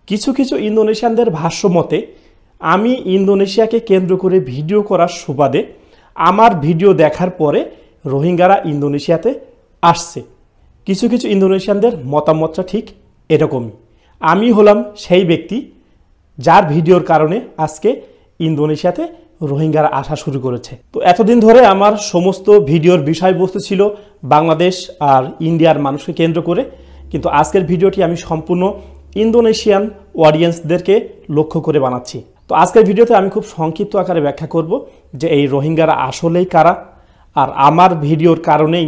কিছু কিছু ইন্দোনেশিয়ানদের ভাষ্য মতে আমি ইন্দোনেশিয়াকে কেন্দ্র করে ভিডিও করার সুবাদে আমার ভিডিও দেখার পরে রোহিঙ্গারা ইন্দোনেশিয়াতে আসছে। কিছু কিছু ইন্দোনেশিয়ানদের মতামতটা ঠিক এরকমই। আমি হলাম সেই ব্যক্তি যার ভিডিওর কারণে আজকে ইন্দোনেশিয়াতে রোহিঙ্গারা আসা শুরু করেছে। তো এতদিন ধরে আমার সমস্ত ভিডিওর বিষয়বস্তু ছিল বাংলাদেশ আর ইন্ডিয়ার মানুষকে কেন্দ্র করে, কিন্তু আজকের ভিডিওটি আমি সম্পূর্ণ ইন্দোনেশিয়ান অডিয়েন্সদেরকে লক্ষ্য করে বানাচ্ছি। তো আজকের ভিডিওতে আমি খুব সংক্ষিপ্ত আকারে ব্যাখ্যা করব যে এই রোহিঙ্গারা আসলেই কারা, আর আমার ভিডিওর কারণেই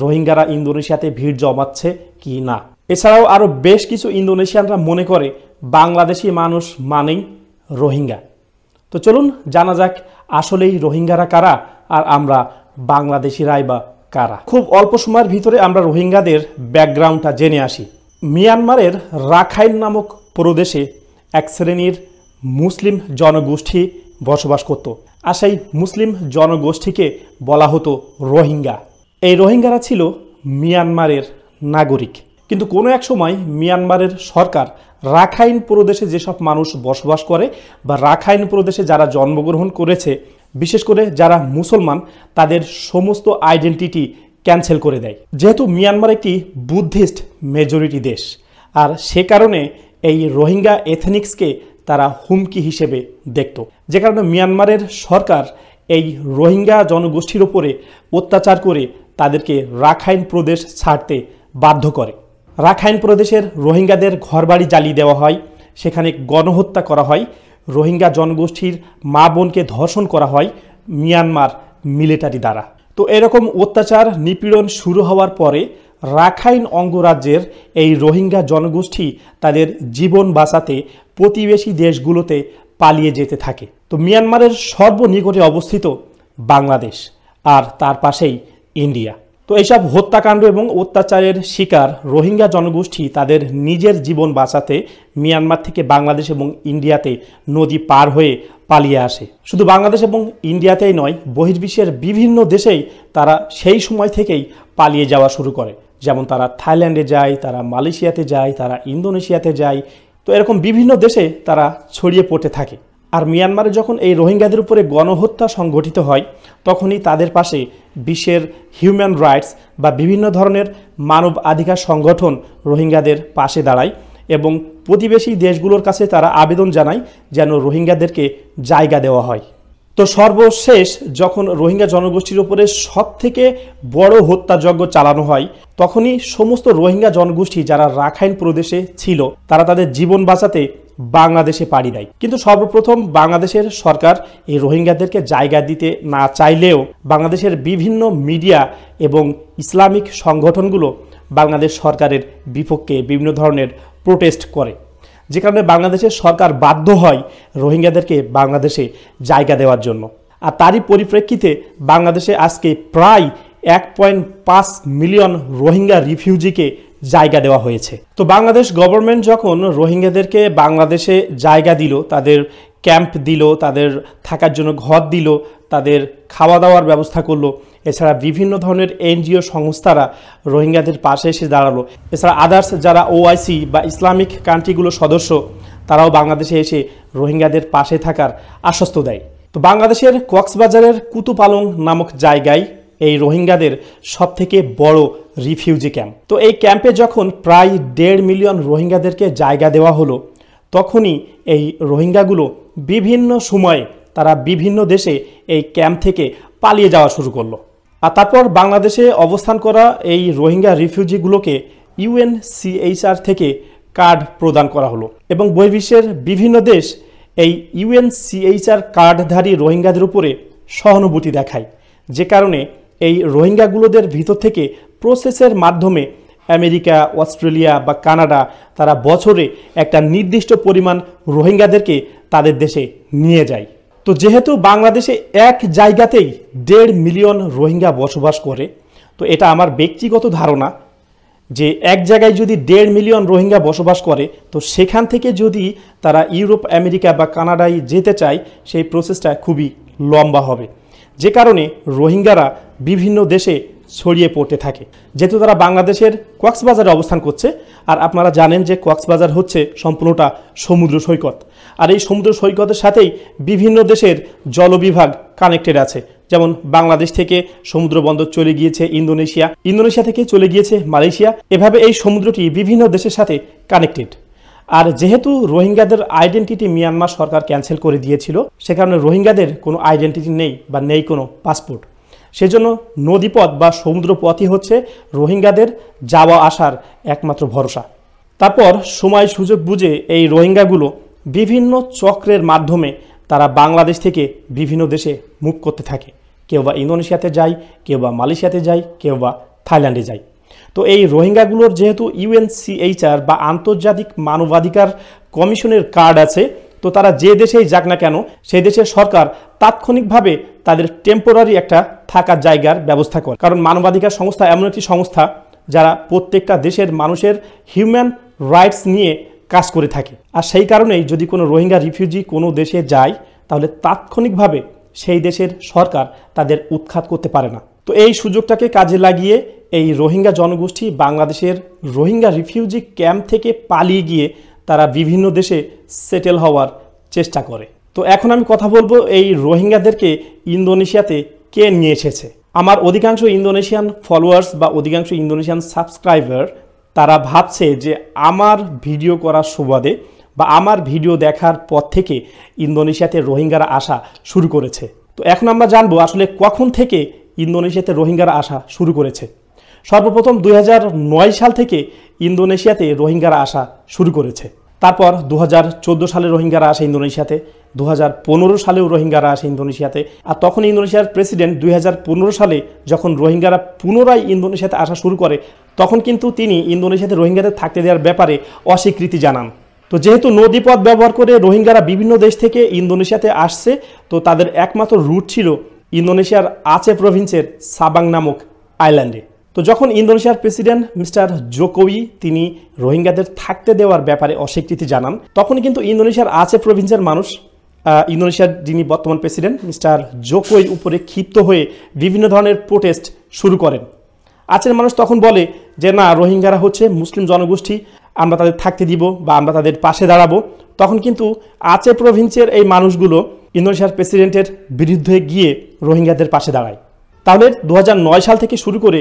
রোহিঙ্গারা ইন্দোনেশিয়াতে ভিড় জমাচ্ছে কি না। এছাড়াও আরও বেশ কিছু ইন্দোনেশিয়ানরা মনে করে বাংলাদেশি মানুষ মানেই রোহিঙ্গা। তো চলুন জানা যাক আসলেই রোহিঙ্গারা কারা আর আমরা বাংলাদেশিরাই বা কারা। খুব অল্প সময়ের ভিতরে আমরা রোহিঙ্গাদের ব্যাকগ্রাউন্ডটা জেনে আসি। মিয়ানমারের রাখাইন নামক প্রদেশে এক শ্রেণীর মুসলিম জনগোষ্ঠী বসবাস করত, আর সেই মুসলিম জনগোষ্ঠীকে বলা হতো রোহিঙ্গা। এই রোহিঙ্গারা ছিল মিয়ানমারের নাগরিক, কিন্তু কোনো এক সময় মিয়ানমারের সরকার রাখাইন প্রদেশে যেসব মানুষ বসবাস করে বা রাখাইন প্রদেশে যারা জন্মগ্রহণ করেছে, বিশেষ করে যারা মুসলমান, তাদের সমস্ত আইডেন্টিটি ক্যান্সেল করে দেয়। যেহেতু মিয়ানমার একটি বুদ্ধিস্ট মেজরিটি দেশ, আর সে কারণে এই রোহিঙ্গা এথনিক্সকে তারা হুমকি হিসেবে দেখত, যে কারণে মিয়ানমারের সরকার এই রোহিঙ্গা জনগোষ্ঠীর ওপরে অত্যাচার করে তাদেরকে রাখাইন প্রদেশ ছাড়তে বাধ্য করে। রাখাইন প্রদেশের রোহিঙ্গাদের ঘরবাড়ি জ্বালিয়ে দেওয়া হয়, সেখানে গণহত্যা করা হয়, রোহিঙ্গা জনগোষ্ঠীর মা বোনকে ধর্ষণ করা হয় মিয়ানমার মিলিটারি দ্বারা। তো এরকম অত্যাচার নিপীড়ন শুরু হওয়ার পরে রাখাইন অঙ্গরাজ্যের এই রোহিঙ্গা জনগোষ্ঠী তাদের জীবন বাঁচাতে প্রতিবেশী দেশগুলোতে পালিয়ে যেতে থাকে। তো মিয়ানমারের সর্বনিকটে অবস্থিত বাংলাদেশ, আর তার পাশেই ইন্ডিয়া। তো এইসব হত্যাকাণ্ড এবং অত্যাচারের শিকার রোহিঙ্গা জনগোষ্ঠী তাদের নিজের জীবন বাঁচাতে মিয়ানমার থেকে বাংলাদেশ এবং ইন্ডিয়াতে নদী পার হয়ে পালিয়ে আসে। শুধু বাংলাদেশ এবং ইন্ডিয়াতেই নয়, বহির্বিশ্বের বিভিন্ন দেশেই তারা সেই সময় থেকেই পালিয়ে যাওয়া শুরু করে। যেমন তারা থাইল্যান্ডে যায়, তারা মালয়েশিয়াতে যায়, তারা ইন্দোনেশিয়াতে যায়। তো এরকম বিভিন্ন দেশে তারা ছড়িয়ে পড়তে থাকে। আর মিয়ানমারে যখন এই রোহিঙ্গাদের উপরে গণহত্যা সংঘটিত হয়, তখনই তাদের পাশে বিশ্বের হিউম্যান রাইটস বা বিভিন্ন ধরনের মানব অধিকার সংগঠন রোহিঙ্গাদের পাশে দাঁড়ায় এবং প্রতিবেশী দেশগুলোর কাছে তারা আবেদন জানায় যেন রোহিঙ্গাদেরকে জায়গা দেওয়া হয়। তো সর্বশেষ যখন রোহিঙ্গা জনগোষ্ঠীর উপরে সবথেকে বড় হত্যাযজ্ঞ চালানো হয়, তখনই সমস্ত রোহিঙ্গা জনগোষ্ঠী যারা রাখাইন প্রদেশে ছিল তারা তাদের জীবন বাঁচাতে বাংলাদেশে পাড়ি দেয়। কিন্তু সর্বপ্রথম বাংলাদেশের সরকার এই রোহিঙ্গাদেরকে জায়গা দিতে না চাইলেও বাংলাদেশের বিভিন্ন মিডিয়া এবং ইসলামিক সংগঠনগুলো বাংলাদেশ সরকারের বিপক্ষে বিভিন্ন ধরনের প্রোটেস্ট করে, যে কারণে বাংলাদেশের সরকার বাধ্য হয় রোহিঙ্গাদেরকে বাংলাদেশে জায়গা দেওয়ার জন্য। আর তারই পরিপ্রেক্ষিতে বাংলাদেশে আজকে প্রায় 1.5 মিলিয়ন রোহিঙ্গা রিফিউজিকে জায়গা দেওয়া হয়েছে। তো বাংলাদেশ গভর্নমেন্ট যখন রোহিঙ্গাদেরকে বাংলাদেশে জায়গা দিল, তাদের ক্যাম্প দিল, তাদের থাকার জন্য ঘর দিল, তাদের খাওয়া দাওয়ার ব্যবস্থা করলো, এছাড়া বিভিন্ন ধরনের এনজিও সংস্থারা রোহিঙ্গাদের পাশে এসে দাঁড়ালো, এছাড়া আদার্স যারা ওআইসি বা ইসলামিক কান্ট্রিগুলোর সদস্য তারাও বাংলাদেশে এসে রোহিঙ্গাদের পাশে থাকার আশ্বস্ত দেয়। তো বাংলাদেশের কক্সবাজারের কুতুপালং নামক জায়গায় এই রোহিঙ্গাদের সবথেকে বড় রিফিউজি ক্যাম্প। তো এই ক্যাম্পে যখন প্রায় 1.5 মিলিয়ন রোহিঙ্গাদেরকে জায়গা দেওয়া হলো, তখনই এই রোহিঙ্গাগুলো বিভিন্ন সময়ে তারা বিভিন্ন দেশে এই ক্যাম্প থেকে পালিয়ে যাওয়া শুরু করলো। আর তারপর বাংলাদেশে অবস্থান করা এই রোহিঙ্গা রিফিউজিগুলোকে ইউএনসিএইচআর থেকে কার্ড প্রদান করা হলো এবং বহির্বিশ্বের বিভিন্ন দেশ এই ইউএনসিএইচআর কার্ডধারী রোহিঙ্গাদের উপরে সহানুভূতি দেখায়, যে কারণে এই রোহিঙ্গাগুলোদের ভিতর থেকে প্রসেসের মাধ্যমে আমেরিকা, অস্ট্রেলিয়া বা কানাডা তারা বছরে একটা নির্দিষ্ট পরিমাণ রোহিঙ্গাদেরকে তাদের দেশে নিয়ে যায়। তো যেহেতু বাংলাদেশে এক জায়গাতেই 1.5 মিলিয়ন রোহিঙ্গা বসবাস করে, তো এটা আমার ব্যক্তিগত ধারণা যে এক জায়গায় যদি 1.5 মিলিয়ন রোহিঙ্গা বসবাস করে, তো সেখান থেকে যদি তারা ইউরোপ, আমেরিকা বা কানাডায় যেতে চায়, সেই প্রসেসটা খুবই লম্বা হবে, যে কারণে রোহিঙ্গারা বিভিন্ন দেশে ছড়িয়ে পড়তে থাকে। যেহেতু তারা বাংলাদেশের কক্সবাজারে অবস্থান করছে, আর আপনারা জানেন যে কক্সবাজার হচ্ছে সম্পূর্ণটা সমুদ্র সৈকত, আর এই সমুদ্র সৈকতের সাথেই বিভিন্ন দেশের জলবিভাগ কানেক্টেড আছে। যেমন বাংলাদেশ থেকে সমুদ্র বন্দর চলে গিয়েছে ইন্দোনেশিয়া, ইন্দোনেশিয়া থেকে চলে গিয়েছে মালয়েশিয়া, এভাবে এই সমুদ্রটি বিভিন্ন দেশের সাথে কানেক্টেড। আর যেহেতু রোহিঙ্গাদের আইডেন্টিটি মিয়ানমার সরকার ক্যান্সেল করে দিয়েছিল, সে কারণে রোহিঙ্গাদের কোনো আইডেন্টিটি নেই বা নেই কোনো পাসপোর্ট। সেজন্য নদীপথ বা সমুদ্রপথই হচ্ছে রোহিঙ্গাদের যাওয়া আসার একমাত্র ভরসা। তারপর সময় সুযোগ বুঝে এই রোহিঙ্গাগুলো বিভিন্ন চক্রের মাধ্যমে তারা বাংলাদেশ থেকে বিভিন্ন দেশে মুভ করতে থাকে। কেউ বা ইন্দোনেশিয়াতে যায়, কেউ বা মালয়েশিয়াতে যায়, কেউ বা থাইল্যান্ডে যায়। তো এই রোহিঙ্গাগুলোর যেহেতু UNHCR বা আন্তর্জাতিক মানবাধিকার কমিশনের কার্ড আছে, তো তারা যে দেশেই যাক না কেন সেই দেশের সরকার তাৎক্ষণিকভাবে তাদের টেম্পোরারি একটা থাকার জায়গার ব্যবস্থা করে। কারণ মানবাধিকার সংস্থা এমন একটি সংস্থা যারা প্রত্যেকটা দেশের মানুষের হিউম্যান রাইটস নিয়ে কাজ করে থাকে। আর সেই কারণেই যদি কোনো রোহিঙ্গা রিফিউজি কোনো দেশে যায়, তাহলে তাৎক্ষণিকভাবে সেই দেশের সরকার তাদের উৎখাত করতে পারে না। তো এই সুযোগটাকে কাজে লাগিয়ে এই রোহিঙ্গা জনগোষ্ঠী বাংলাদেশের রোহিঙ্গা রিফিউজি ক্যাম্প থেকে পালিয়ে গিয়ে তারা বিভিন্ন দেশে সেটেল হওয়ার চেষ্টা করে। তো এখন আমি কথা বলবো এই রোহিঙ্গাদেরকে ইন্দোনেশিয়াতে কে নিয়ে এসেছে। আমার অধিকাংশ ইন্দোনেশিয়ান ফলোয়ার্স বা অধিকাংশ ইন্দোনেশিয়ান সাবস্ক্রাইবার তারা ভাবছে যে আমার ভিডিও করার সুবাদে বা আমার ভিডিও দেখার পর থেকে ইন্দোনেশিয়াতে রোহিঙ্গারা আসা শুরু করেছে। তো এখন আমরা জানবো আসলে কখন থেকে ইন্দোনেশিয়াতে রোহিঙ্গারা আসা শুরু করেছে। সর্বপ্রথম 2009 সাল থেকে ইন্দোনেশিয়াতে রোহিঙ্গারা আসা শুরু করেছে। তারপর 2014 সালে রোহিঙ্গারা আসে ইন্দোনেশিয়াতে, 2015 সালেও রোহিঙ্গারা আসে ইন্দোনেশিয়াতে। আর তখন ইন্দোনেশিয়ার প্রেসিডেন্ট 2015 সালে যখন রোহিঙ্গারা পুনরায় ইন্দোনেশিয়াতে আসা শুরু করে, তখন কিন্তু তিনি ইন্দোনেশিয়াতে রোহিঙ্গাদের থাকতে দেওয়ার ব্যাপারে অস্বীকৃতি জানান। তো যেহেতু নদীপথ ব্যবহার করে রোহিঙ্গারা বিভিন্ন দেশ থেকে ইন্দোনেশিয়াতে আসছে, তো তাদের একমাত্র রুট ছিল ইন্দোনেশিয়ার আচে প্রভিন্সের সাবাং নামক আইল্যান্ডে। তো যখন ইন্দোনেশিয়ার প্রেসিডেন্ট মিস্টার জোকোই তিনি রোহিঙ্গাদের থাকতে দেওয়ার ব্যাপারে অস্বীকৃতি জানান, তখনই কিন্তু ইন্দোনেশিয়ার আচে প্রভিন্সের মানুষ ইন্দোনেশিয়ার যিনি বর্তমান প্রেসিডেন্ট মিস্টার জোকোই উপরে ক্ষিপ্ত হয়ে বিভিন্ন ধরনের প্রোটেস্ট শুরু করেন। আচের মানুষ তখন বলে যে না, রোহিঙ্গারা হচ্ছে মুসলিম জনগোষ্ঠী, আমরা তাদের থাকতে দিব বা আমরা তাদের পাশে দাঁড়াবো। তখন কিন্তু আচে প্রভিন্সের এই মানুষগুলো ইন্দোনেশিয়ার প্রেসিডেন্টের বিরুদ্ধে গিয়ে রোহিঙ্গাদের পাশে দাঁড়ায়। তাহলে 2009 সাল থেকে শুরু করে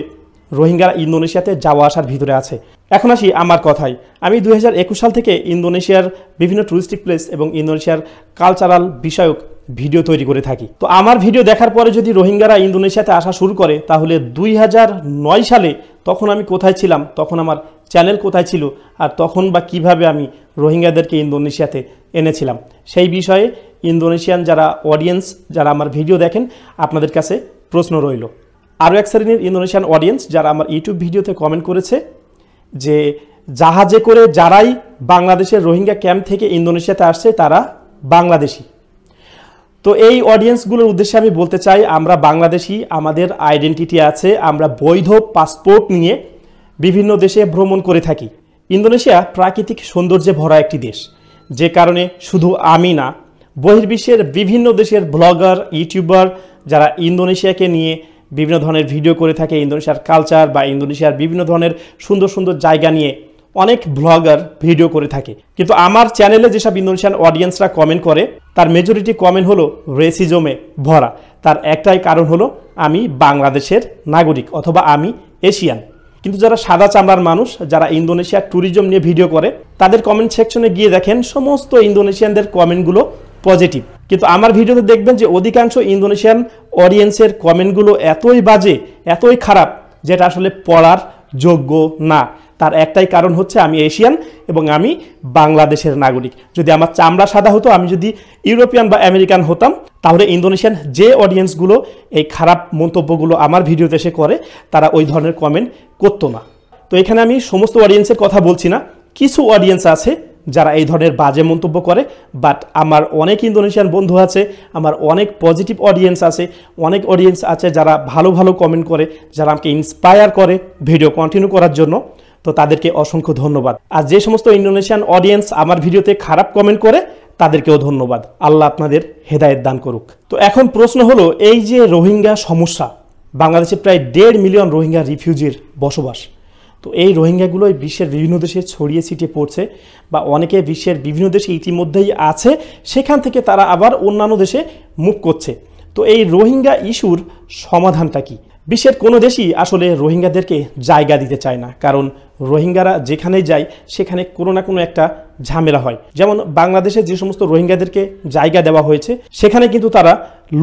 রোহিঙ্গারা ইন্দোনেশিয়াতে যাওয়া আসার ভিতরে আছে। এখন আসি আমার কথায়। আমি 2021 সাল থেকে ইন্দোনেশিয়ার বিভিন্ন টুরিস্টিক প্লেস এবং ইন্দোনেশিয়ার কালচারাল বিষয়ক ভিডিও তৈরি করে থাকি। তো আমার ভিডিও দেখার পরে যদি রোহিঙ্গারা ইন্দোনেশিয়াতে আসা শুরু করে, তাহলে 2009 সালে তখন আমি কোথায় ছিলাম, তখন আমার চ্যানেল কোথায় ছিল, আর তখন বা কিভাবে আমি রোহিঙ্গাদেরকে ইন্দোনেশিয়াতে এনেছিলাম, সেই বিষয়ে ইন্দোনেশিয়ান যারা অডিয়েন্স, যারা আমার ভিডিও দেখেন, আপনাদের কাছে প্রশ্ন রইল। আরও এক শ্রেণীর ইন্দোনেশিয়ান অডিয়েন্স যারা আমার ইউটিউব ভিডিওতে কমেন্ট করেছে যে জাহাজে করে যারাই বাংলাদেশের রোহিঙ্গা ক্যাম্প থেকে ইন্দোনেশিয়াতে আসছে তারা বাংলাদেশি। তো এই অডিয়েন্সগুলোর উদ্দেশ্যে আমি বলতে চাই, আমরা বাংলাদেশি, আমাদের আইডেন্টিটি আছে, আমরা বৈধ পাসপোর্ট নিয়ে বিভিন্ন দেশে ভ্রমণ করে থাকি। ইন্দোনেশিয়া প্রাকৃতিক সৌন্দর্যে ভরা একটি দেশ, যে কারণে শুধু আমি না, বহির্বিশ্বের বিভিন্ন দেশের ব্লগার, ইউটিউবার যারা ইন্দোনেশিয়াকে নিয়ে বিভিন্ন ধরনের ভিডিও করে থাকে, ইন্দোনেশিয়ার কালচার বা ইন্দোনেশিয়ার বিভিন্ন ধরনের সুন্দর সুন্দর জায়গা নিয়ে অনেক ব্লগার ভিডিও করে থাকে। কিন্তু আমার চ্যানেলে যেসব ইন্দোনেশিয়ান অডিয়েন্সরা কমেন্ট করে, তার মেজরিটি কমেন্ট হলো রেসিজমে ভরা। তার একটাই কারণ হলো আমি বাংলাদেশের নাগরিক অথবা আমি এশিয়ান। কিন্তু যারা সাদা চামড়ার মানুষ, যারা ইন্দোনেশিয়ার ট্যুরিজম নিয়ে ভিডিও করে, তাদের কমেন্ট সেকশনে গিয়ে দেখেন সমস্ত ইন্দোনেশিয়ানদের কমেন্টগুলো পজিটিভ। কিন্তু আমার ভিডিওতে দেখবেন যে অধিকাংশ ইন্দোনেশিয়ান অডিয়েন্সের কমেন্টগুলো এতই বাজে, এতই খারাপ, যেটা আসলে পড়ার যোগ্য না। তার একটাই কারণ হচ্ছে আমি এশিয়ান এবং আমি বাংলাদেশের নাগরিক। যদি আমার চামড়া সাদা হতো, আমি যদি ইউরোপিয়ান বা আমেরিকান হতাম, তাহলে ইন্দোনেশিয়ান যে অডিয়েন্সগুলো এই খারাপ মন্তব্যগুলো আমার ভিডিওতে এসে করে, তারা ওই ধরনের কমেন্ট করতো না। তো এখানে আমি সমস্ত অডিয়েন্সের কথা বলছি না, কিছু অডিয়েন্স আছে যারা এই ধরনের বাজে মন্তব্য করে। বাট আমার অনেক ইন্দোনেশিয়ান বন্ধু আছে, আমার অনেক পজিটিভ অডিয়েন্স আছে, অনেক অডিয়েন্স আছে যারা ভালো ভালো কমেন্ট করে, যারা আমাকে ইন্সপায়ার করে ভিডিও কন্টিনিউ করার জন্য। তো তাদেরকে অসংখ্য ধন্যবাদ। আর যে সমস্ত ইন্দোনেশিয়ান অডিয়েন্স আমার ভিডিওতে খারাপ কমেন্ট করে, তাদেরকেও ধন্যবাদ। আল্লাহ আপনাদের হেদায়েত দান করুক। তো এখন প্রশ্ন হলো, এই যে রোহিঙ্গা সমস্যা বাংলাদেশে প্রায় 1.5 মিলিয়ন রোহিঙ্গা রিফিউজির বসবাস। তো এই রোহিঙ্গাগুলোই বিশ্বের বিভিন্ন দেশে ছড়িয়ে ছিটিয়ে পড়ছে, বা অনেকে বিশ্বের বিভিন্ন দেশে ইতিমধ্যেই আছে, সেখান থেকে তারা আবার অন্যান্য দেশে মুভ করছে। তো এই রোহিঙ্গা ইস্যুর সমাধানটা কি? বিশ্বের কোনো দেশই আসলে রোহিঙ্গাদেরকে জায়গা দিতে চায় না, কারণ রোহিঙ্গারা যেখানেই যায় সেখানে কোনো না কোনো একটা ঝামেলা হয়। যেমন বাংলাদেশে যে সমস্ত রোহিঙ্গাদেরকে জায়গা দেওয়া হয়েছে, সেখানে কিন্তু তারা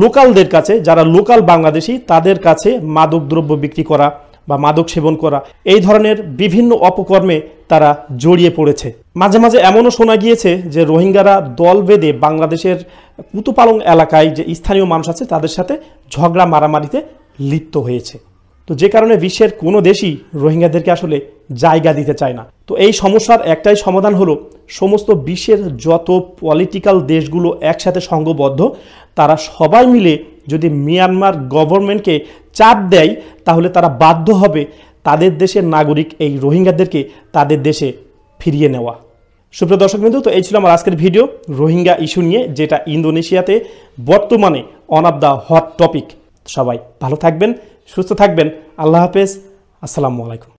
লোকালদের কাছে, যারা লোকাল বাংলাদেশি, তাদের কাছে মাদকদ্রব্য বিক্রি করা বা মাদক সেবন করা, এই ধরনের বিভিন্ন অপকর্মে তারা জড়িয়ে পড়েছে। মাঝে মাঝে এমনও শোনা গিয়েছে যে রোহিঙ্গারা দল বেঁধে বাংলাদেশের কুতুপালং এলাকায় যে স্থানীয় মানুষ আছে তাদের সাথে ঝগড়া মারামারিতে লিপ্ত হয়েছে। তো যে কারণে বিশ্বের কোনো দেশই রোহিঙ্গাদেরকে আসলে জায়গা দিতে চায় না। তো এই সমস্যার একটাই সমাধান হলো, সমস্ত বিশ্বের যত পলিটিক্যাল দেশগুলো একসাথে সংঘবদ্ধ, তারা সবাই মিলে যদি মিয়ানমার গভর্নমেন্টকে চাপ দেয়, তাহলে তারা বাধ্য হবে তাদের দেশের নাগরিক এই রোহিঙ্গাদেরকে তাদের দেশে ফিরিয়ে নেওয়া। সুপ্রিয় দর্শকবৃন্দ, তো এই ছিল আমার আজকের ভিডিও রোহিঙ্গা ইস্যু নিয়ে, যেটা ইন্দোনেশিয়াতে বর্তমানে on of the hot topic. সবাই ভালো থাকবেন, সুস্থ থাকবেন। আল্লাহ হাফেজ, আসসালামু আলাইকুম।